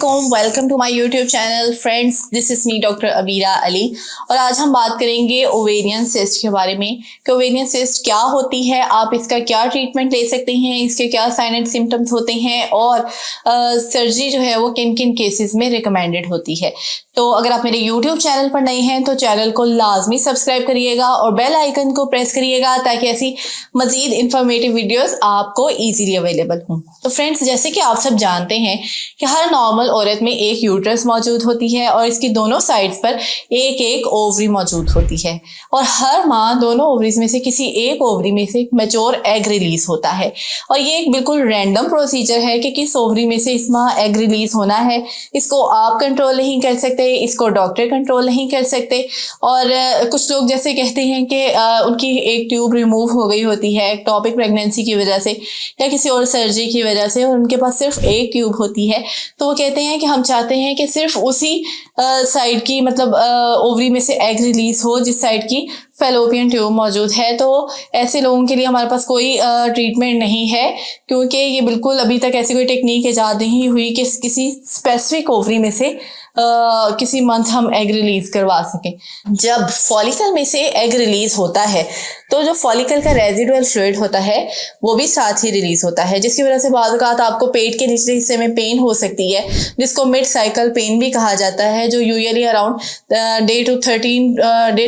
अस्सलामुअलैकुम, welcome to my YouTube channel friends. This is me doctor Abira Ali और आज हम बात करेंगे ओवेरियन सिस्ट के बारे में कि ओवेरियन सिस्ट क्या होती है, आप इसका क्या ट्रीटमेंट ले सकते हैं, इसके क्या साइन एंड सिम्टम्स होते हैं और सर्जरी जो है वो किन किन केसेस में रिकमेंडेड होती है। तो अगर आप मेरे यूट्यूब चैनल पर नए हैं तो चैनल को लाजमी सब्सक्राइब करिएगा और बेल आइकन को प्रेस करिएगा ताकि ऐसी मजीद इंफॉर्मेटिव वीडियोस आपको इजीली अवेलेबल हों। तो फ्रेंड्स, जैसे कि आप सब जानते हैं कि हर नॉर्मल औरत में एक यूट्रस मौजूद होती है और इसकी दोनों साइड्स पर एक एक ओवरी मौजूद होती है और हर माह दोनों ओवरीज में से किसी एक ओवरी में से मैच्योर एग रिलीज होता है और ये एक बिल्कुल रैंडम प्रोसीजर है कि किस ओवरी में से इस माह एग रिलीज होना है। इसको आप कंट्रोल नहीं कर सकते, इसको डॉक्टर कंट्रोल नहीं कर सकते और कुछ लोग जैसे कहते हैं कि उनकी एक ट्यूब रिमूव हो गई होती है एक्टोपिक प्रेगनेंसी की वजह से या किसी और सर्जरी की वजह से और उनके पास सिर्फ एक ट्यूब होती है, तो वो कहते हैं कि हम चाहते हैं कि सिर्फ उसी साइड की मतलब ओवरी में से एग रिलीज हो जिस साइड की फेलोपियन ट्यूब मौजूद है। तो ऐसे लोगों के लिए हमारे पास कोई ट्रीटमेंट नहीं है क्योंकि ये बिल्कुल अभी तक ऐसी कोई टेक्निक ईजाद नहीं हुई कि किसी स्पेसिफिक ओवरी में से किसी मंथ हम एग रिलीज करवा सकें। जब फॉलिकल में से एग रिलीज होता है तो जो फॉलिकल का रेजिडुअल फ्लूइड होता है वो भी साथ ही रिलीज होता है, जिसकी वजह से बाद औक़ात आपको पेट के निचले हिस्से में पेन हो सकती है जिसको मिड साइकिल पेन भी कहा जाता है, जो यूजुअली अराउंड डे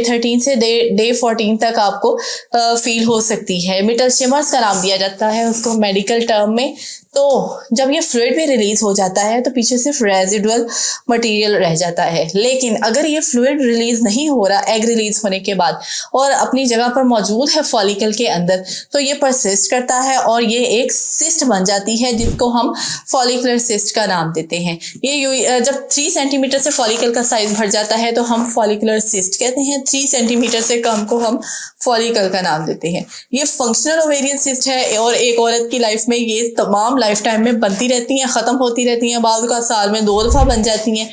13 से डे 14 तक आपको फील हो सकती है। मिटल शिमर्स का नाम दिया जाता है उसको मेडिकल टर्म में। तो जब ये फ्लूइड भी रिलीज हो जाता है तो पीछे सिर्फ रेजिडुअल मटेरियल रह जाता है, लेकिन अगर ये फ्लूइड रिलीज नहीं हो रहा एग रिलीज होने के बाद और अपनी जगह पर मौजूद है फॉलिकल के अंदर तो ये परसिस्ट करता है और ये एक सिस्ट बन जाती है जिसको हम फॉलिकुलर सिस्ट का नाम देते हैं। ये जब 3 सेंटीमीटर से फॉलिकल का साइज बढ़ जाता है तो हम फॉलिकुलर सिस्ट कहते हैं, 3 सेंटीमीटर से कम को हम फॉलिकल का नाम देते हैं। ये फंक्शनल ओवेरियन सिस्ट है और एक औरत की लाइफ में ये तमाम लाइफ टाइम में बनती रहती हैं, ख़त्म होती रहती हैं, बाद का साल में 2 दफ़ा बन जाती हैं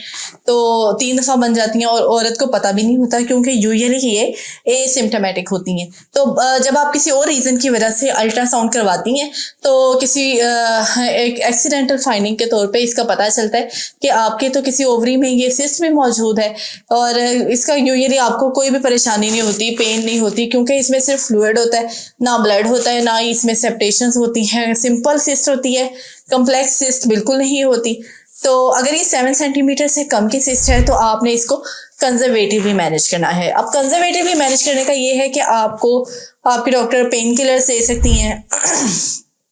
तो 3 दफ़ा बन जाती हैं और औरत को पता भी नहीं होता क्योंकि यूजुअली ये एसिम्प्टोमेटिक होती हैं। तो जब आप किसी और रीज़न की वजह से अल्ट्रासाउंड करवाती हैं तो किसी एक एक्सीडेंटल फाइंडिंग के तौर पे इसका पता चलता है कि आपके तो किसी ओवरी में ये सिस्ट भी मौजूद है और इसका यूजुअली आपको कोई भी परेशानी नहीं होती, पेन नहीं होती क्योंकि इसमें सिर्फ फ्लूइड होता है, ना ब्लड होता है, ना ही इसमें सेप्टेशंस होती हैं। सिंपल सिस्ट होती है, कम्प्लेक्स सिस्ट बिल्कुल नहीं होती। तो अगर ये 7 सेंटीमीटर से कम की सिस्ट है तो आपने इसको कंजर्वेटिवली मैनेज करना है। अब कंजर्वेटिवली मैनेज करने का ये है कि आपको आपके डॉक्टर पेन किलर्स दे सकती हैं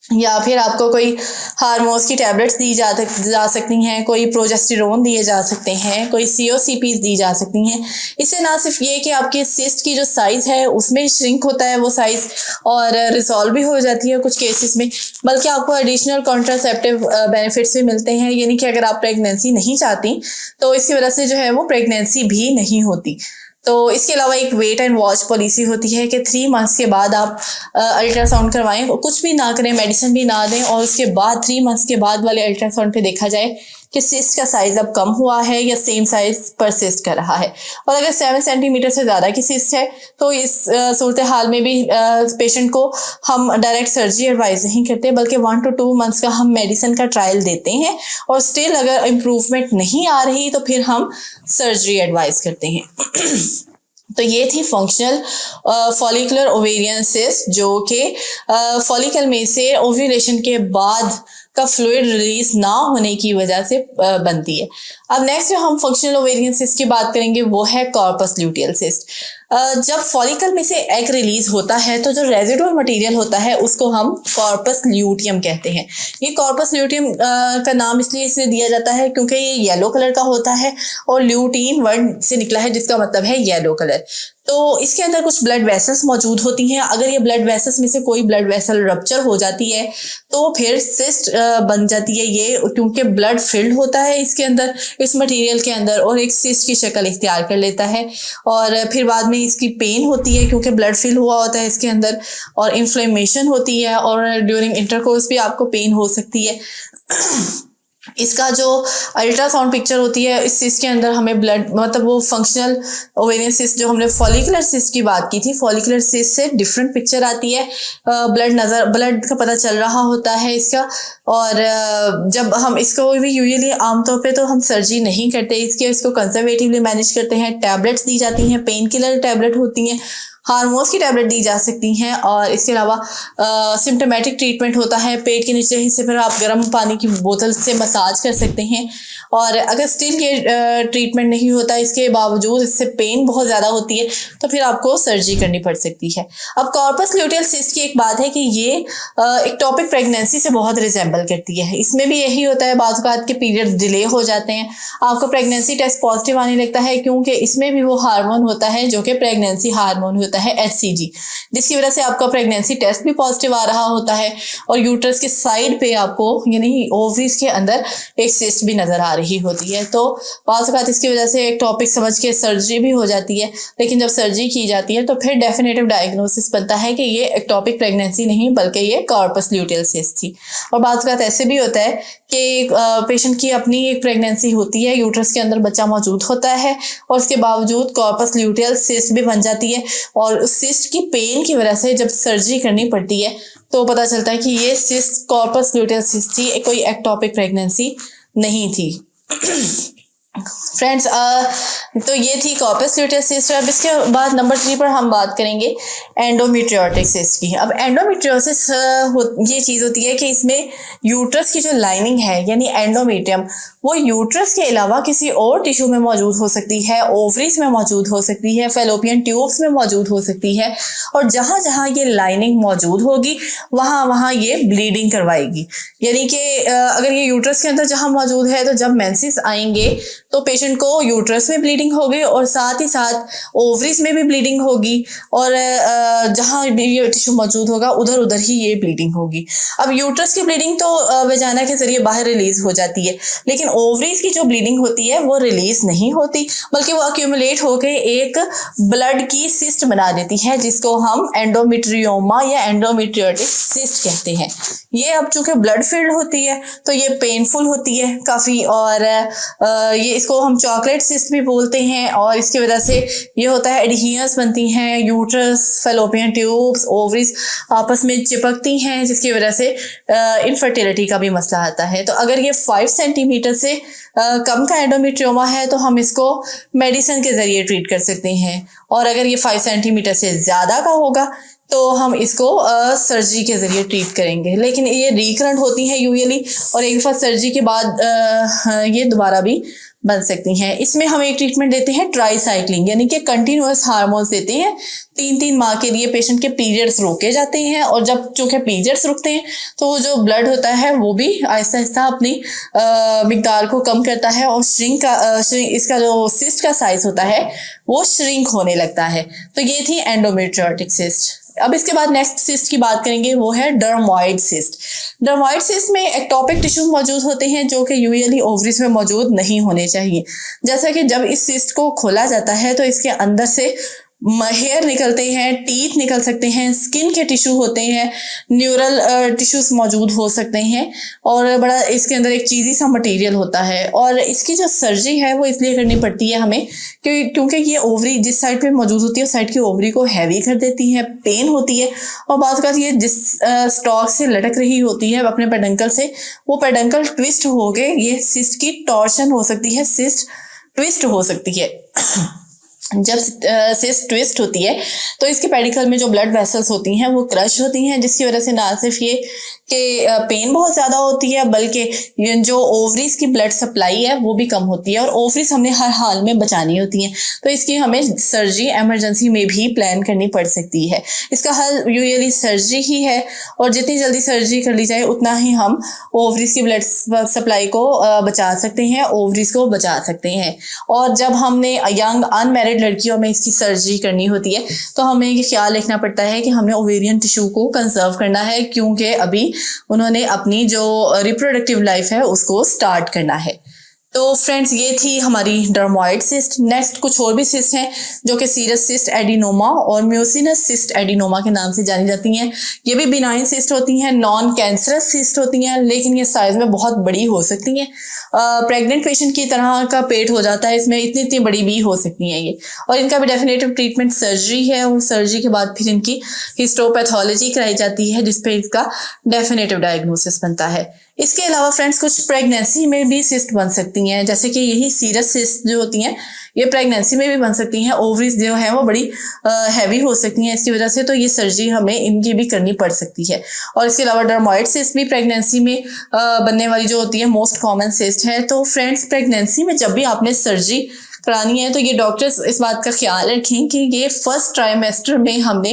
या फिर आपको कोई हार्मोन्स की टैबलेट्स दी जा सकती हैं, कोई प्रोजेस्टेरोन दिए जा सकते हैं, कोई COCPs दी जा सकती हैं। इससे ना सिर्फ ये कि आपके सिस्ट की जो साइज़ है उसमें श्रिंक होता है वो साइज़ और रिजॉल्व भी हो जाती है कुछ केसेस में, बल्कि आपको एडिशनल कॉन्ट्रासेप्टिव बेनिफिट्स भी मिलते हैं। यानी कि अगर आप प्रेगनेंसी नहीं चाहती तो इसकी वजह से जो है वो प्रेगनेंसी भी नहीं होती। तो इसके अलावा एक वेट एंड वॉच पॉलिसी होती है कि 3 मंथ्स के बाद आप अल्ट्रासाउंड करवाएं, कुछ भी ना करें, मेडिसिन भी ना दें और उसके बाद 3 मंथ्स के बाद वाले अल्ट्रासाउंड पे देखा जाए कि सिस्ट का साइज अब कम हुआ है या सेम साइज परसिस्ट कर रहा है। और अगर 7 सेंटीमीटर से ज़्यादा की सिस्ट है तो इस सूरत हाल में भी पेशेंट को हम डायरेक्ट सर्जरी एडवाइज नहीं करते बल्कि 1 to 2 मंथ्स का हम मेडिसिन का ट्रायल देते हैं और स्टिल अगर इम्प्रूवमेंट नहीं आ रही तो फिर हम सर्जरी एडवाइज करते हैं। तो ये थी फंक्शनल फॉलिकुलर ओवेरियन सिस्ट जो कि फॉलिकल में से ओव्यूलेशन के बाद का फ्लूइड रिलीज ना होने की वजह से बनती है। अब नेक्स्ट जो हम फंक्शनल ओवेरियन सिस्ट की बात करेंगे वो है कॉर्पस ल्यूटियल सिस्ट। जब फॉलिकल में से एग रिलीज होता है तो जो रेजिडुअल मटेरियल होता है उसको हम कॉर्पस ल्यूटियम कहते हैं। ये कॉर्पस ल्यूटियम का नाम इसलिए इसे दिया जाता है क्योंकि ये येलो कलर का होता है और ल्यूटीन वर्ड से निकला है जिसका मतलब है येलो कलर। तो इसके अंदर कुछ ब्लड वेसल्स मौजूद होती हैं। अगर ये ब्लड वेसल्स में से कोई ब्लड वेसल रप्चर हो जाती है तो फिर सिस्ट बन जाती है ये, क्योंकि ब्लड फिल्ड होता है इसके अंदर, इस मटेरियल के अंदर, और एक सिस्ट की शक्ल इख्तियार कर लेता है और फिर बाद में इसकी पेन होती है क्योंकि ब्लड फिल हुआ होता है इसके अंदर और इन्फ्लेमेशन होती है और ड्यूरिंग इंटरकोर्स भी आपको पेन हो सकती है। इसका जो अल्ट्रासाउंड पिक्चर होती है, इस सिस्ट के अंदर हमें ब्लड, मतलब वो फंक्शनल ओवेरियन सिस्ट, जो हमने फॉलिकुलर सिस्ट की बात की थी, फॉलिकुलर सिस्ट से डिफरेंट पिक्चर आती है, ब्लड का पता चल रहा होता है इसका। और जब हम इसको भी यूजुअली आमतौर पे तो हम सर्जरी नहीं करते इसको कंजर्वेटिवली मैनेज करते हैं। टैबलेट्स दी जाती हैं, पेन किलर टैबलेट होती हैं, हार्मोन्स की टैबलेट दी जा सकती हैं, और इसके अलावा सिम्टोमेटिक ट्रीटमेंट होता है। पेट के निचले हिस्से पर आप गर्म पानी की बोतल से मसाज कर सकते हैं, और अगर स्टिल ये ट्रीटमेंट नहीं होता, इसके बावजूद इससे पेन बहुत ज़्यादा होती है, तो फिर आपको सर्जरी करनी पड़ सकती है। अब कॉर्पस ल्यूटियल सिस्ट की एक बात है कि ये एक्टोपिक प्रेगनेंसी से बहुत रिजेंबल करती है। इसमें भी यही होता है, बाज़ औक़ात के पीरियड्स डिले हो जाते हैं, आपको प्रेगनेंसी टेस्ट पॉजिटिव आने लगता है, क्योंकि इसमें भी वो हार्मोन होता है जो कि प्रेगनेंसी हार्मोन होता है HCG, जिसकी वजह से आपका प्रेगनेंसी टेस्ट भी पॉजिटिव आ रहा होता है, और यूट्रस के साइड पे आपको यानी ओवरीज के अंदर एक सिस्ट भी नजर आ रही होती है। तो बाज़ औक़ात इसकी वजह से एक टॉपिक समझ के सर्जरी भी हो जाती है, लेकिन जब सर्जरी की जाती है तो फिर डेफिनेटिव डायग्नोसिस बनता है कि ये एक्टोपिक प्रेगनेंसी नहीं बल्कि ये कॉर्पस ल्यूटियल सिस्ट थी। और बाज़ औक़ात ऐसे भी होता है कि पेशेंट की अपनी एक प्रेगनेंसी होती है, यूट्रस के अंदर बच्चा मौजूद होता है, और उसके बावजूद कॉर्पस ल्यूटियल सिस्ट भी बन जाती है, और उस सिस्ट की पेन की वजह से जब सर्जरी करनी पड़ती है तो पता चलता है कि ये सिस्ट कॉर्पस ल्यूटियल सिस्ट थी, कोई एक्टोपिक प्रेगनेंसी नहीं थी। फ्रेंड्स, तो ये थी कॉर्पस ल्यूटियल सिस्ट। अब इसके बाद नंबर 3 पर हम बात करेंगे एंडोमेट्रियोटिक सिस्ट की। अब एंडोमेट्रियोसिस ये चीज़ होती है कि इसमें यूट्रस की जो लाइनिंग है यानी एंडोमेट्रियम, वो यूट्रस के अलावा किसी और टिश्यू में मौजूद हो सकती है, ओवरीज में मौजूद हो सकती है, फैलोपियन ट्यूब्स में मौजूद हो सकती है, और जहाँ जहाँ ये लाइनिंग मौजूद होगी वहाँ वहाँ ये ब्लीडिंग करवाएगी। यानी कि अगर ये यूट्रस के अंदर जहाँ मौजूद है, तो जब मेंसेस आएंगे तो पेशेंट को यूट्रस में ब्लीडिंग होगी, और साथ ही साथ ओवरीज में भी ब्लीडिंग होगी, और जहाँ भी ये टिश्यू मौजूद होगा उधर उधर ही ये ब्लीडिंग होगी। अब यूट्रस की ब्लीडिंग तो वजाना के जरिए बाहर रिलीज हो जाती है, लेकिन ओवरीज की जो ब्लीडिंग होती है वो रिलीज नहीं होती, बल्कि वो अक्यूमुलेट होकर एक ब्लड की सिस्ट बना देती है, जिसको हम एंडोमेट्रियोमा या एंडोमेट्रियोटिक सिस्ट कहते हैं। ये अब चूंकि ब्लड फील्ड होती है तो ये पेनफुल होती है काफ़ी, और ये इसको हम चॉकलेट सिस्ट भी बोलते हैं, और इसकी वजह से ये होता है एडहेरेंस बनती हैं, यूट्रस, फैलोपियन ट्यूब्स, ओवरीज आपस में चिपकती हैं, जिसकी वजह से इनफर्टिलिटी का भी मसला आता है। तो अगर ये 5 सेंटीमीटर से कम का एंडोमेट्रियोमा है तो हम इसको मेडिसिन के ज़रिए ट्रीट कर सकते हैं, और अगर ये 5 सेंटीमीटर से ज़्यादा का होगा तो हम इसको सर्जरी के ज़रिए ट्रीट करेंगे। लेकिन ये रिकरेंट होती हैं यूजुअली, और एक दफ़ा सर्जरी के बाद ये दोबारा भी बन सकती हैं। इसमें हम एक ट्रीटमेंट देते हैं ट्राईसाइक्लिंग, यानी कि कंटिन्यूअस हार्मोन्स देते हैं 3-3 माह के लिए। पेशेंट के पीरियड्स रोके जाते हैं, और जब चूँकि पीरियड्स रुकते हैं तो वो जो ब्लड होता है वो भी आहिस्ता आहिस्ता अपनी मिकदार को कम करता है, और इसका जो सिस्ट का साइज होता है वो श्रिंक होने लगता है। तो ये थी एंडोमेट्रियोटिक सिस्ट। अब इसके बाद नेक्स्ट सिस्ट की बात करेंगे, वो है डर्मोइड सिस्ट। डर्मोइड सिस्ट में एक्टोपिक टिश्यू मौजूद होते हैं जो कि यूजुअली ओवरीज में मौजूद नहीं होने चाहिए। जैसा कि जब इस सिस्ट को खोला जाता है तो इसके अंदर से हेयर निकलते हैं, टीथ निकल सकते हैं, स्किन के टिश्यू होते हैं, न्यूरल टिश्यूज मौजूद हो सकते हैं, और बड़ा इसके अंदर एक चीज़ी सा मटेरियल होता है। और इसकी जो सर्जरी है वो इसलिए करनी पड़ती है हमें क्योंकि ये ओवरी जिस साइड पे मौजूद होती है उस साइड की ओवरी को हैवी कर देती है, पेन होती है, और बात का ये जिस स्टॉक से लटक रही होती है अपने पेडंकल से, वो पेडंकल ट्विस्ट हो गए, ये सिस्ट की टॉर्शन हो सकती है, सिस्ट ट्विस्ट हो सकती है। जब सिस्ट ट्विस्ट होती है तो इसके पेडिकल में जो ब्लड वेसल्स होती हैं वो क्रश होती हैं, जिसकी वजह से ना सिर्फ ये कि पेन बहुत ज़्यादा होती है, बल्कि जो ओवरीज की ब्लड सप्लाई है वो भी कम होती है, और ओवरीज हमने हर हाल में बचानी होती हैं, तो इसकी हमें सर्जरी एमरजेंसी में भी प्लान करनी पड़ सकती है। इसका हल यूजुअली सर्जरी ही है, और जितनी जल्दी सर्जरी कर ली जाए उतना ही हम ओवरीज की ब्लड सप्लाई को बचा सकते हैं, ओवरीज को बचा सकते हैं। और जब हमने यंग अनमैरिड लड़कियों में इसकी सर्जरी करनी होती है तो हमें ये ख्याल रखना पड़ता है कि हमने ओवेरियन टिश्यू को कंजर्व करना है, क्योंकि अभी उन्होंने अपनी जो रिप्रोडक्टिव लाइफ है उसको स्टार्ट करना है। तो फ्रेंड्स ये थी हमारी डर्मोइड सिस्ट। नेक्स्ट कुछ और भी सिस्ट हैं जो कि सीरस सिस्ट एडिनोमा और म्यूसिनस सिस्ट एडिनोमा के नाम से जानी जाती हैं। ये भी बिनाइन सिस्ट होती हैं, नॉन कैंसरस सिस्ट होती हैं, लेकिन ये साइज में बहुत बड़ी हो सकती हैं। प्रेग्नेंट पेशेंट की तरह का पेट हो जाता है, इसमें इतनी इतनी बड़ी भी हो सकती हैं ये। और इनका भी डेफिनेटिव ट्रीटमेंट सर्जरी है और सर्जरी के बाद फिर इनकी हिस्टोपैथोलॉजी कराई जाती है जिसपे इसका डेफिनेटिव डायग्नोसिस बनता है। इसके अलावा फ्रेंड्स कुछ प्रेगनेंसी में भी सिस्ट बन सकती हैं, जैसे कि यही सीरस सिस्ट जो होती हैं ये प्रेगनेंसी में भी बन सकती हैं। ओवरीज जो है वो बड़ी हैवी हो सकती हैं इसकी वजह से, तो ये सर्जरी हमें इनकी भी करनी पड़ सकती है। और इसके अलावा डर्मोइड सिस्ट भी प्रेगनेंसी में बनने वाली जो होती है मोस्ट कॉमन सिस्ट है। तो फ्रेंड्स प्रेगनेंसी में जब भी आपने सर्जरी करानी है तो ये डॉक्टर्स इस बात का ख्याल रखें कि ये फर्स्ट ट्राइमेस्टर में हमने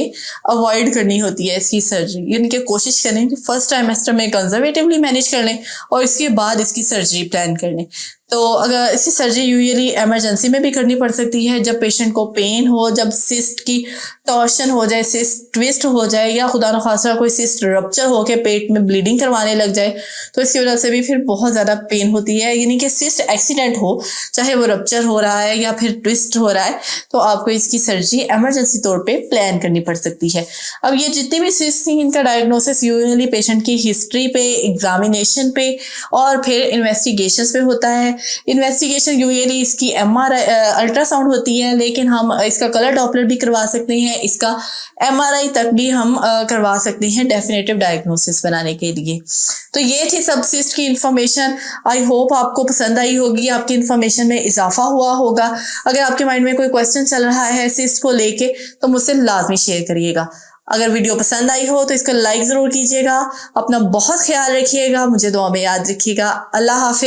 अवॉइड करनी होती है इसकी सर्जरी, यानी कि कोशिश करें कि फर्स्ट ट्राइमेस्टर में कंजर्वेटिवली मैनेज कर लें और इसके बाद इसकी सर्जरी प्लान कर लें। तो अगर इसकी सर्जरी यूजुअली इमरजेंसी में भी करनी पड़ सकती है, जब पेशेंट को पेन हो, जब सिस्ट की टॉर्शन हो जाए, सिस्ट ट्विस्ट हो जाए, या खुदा न खास्ता कोई सिस्ट रप्चर हो के पेट में ब्लीडिंग करवाने लग जाए, तो इसकी वजह से भी फिर बहुत ज़्यादा पेन होती है। यानी कि सिस्ट एक्सीडेंट हो, चाहे वो रप्चर हो रहा है या फिर ट्विस्ट हो रहा है, तो आपको इसकी सर्जरी इमरजेंसी तौर पे प्लान करनी पड़ सकती है। अब ये जितनी भी सिस्ट थी इनका डायग्नोसिस यूजुअली पेशेंट की हिस्ट्री पे, एग्जामिनेशन पे और फिर इन्वेस्टिगेशन पे होता है। इन्वेस्टिगेशन यूजुअली इसकी MRI अल्ट्रासाउंड होती है, लेकिन हम इसका कलर डॉपलर भी करवा सकते हैं, इसका MRI तक भी हम करवा सकते हैं डेफिनेटिव डायग्नोसिस बनाने के लिए। तो ये थी सब सिस्ट की इंफॉर्मेशन। आई होप आपको पसंद आई होगी, आपकी इंफॉर्मेशन में इजाफा हुआ होगा। अगर आपके माइंड में कोई क्वेश्चन चल रहा है सिस्ट को लेके तो मुझसे लाजमी शेयर करिएगा। अगर वीडियो पसंद आई हो तो इसको लाइक ज़रूर कीजिएगा। अपना बहुत ख्याल रखिएगा, मुझे दुआ में याद रखिएगा। अल्लाह हाफिज़।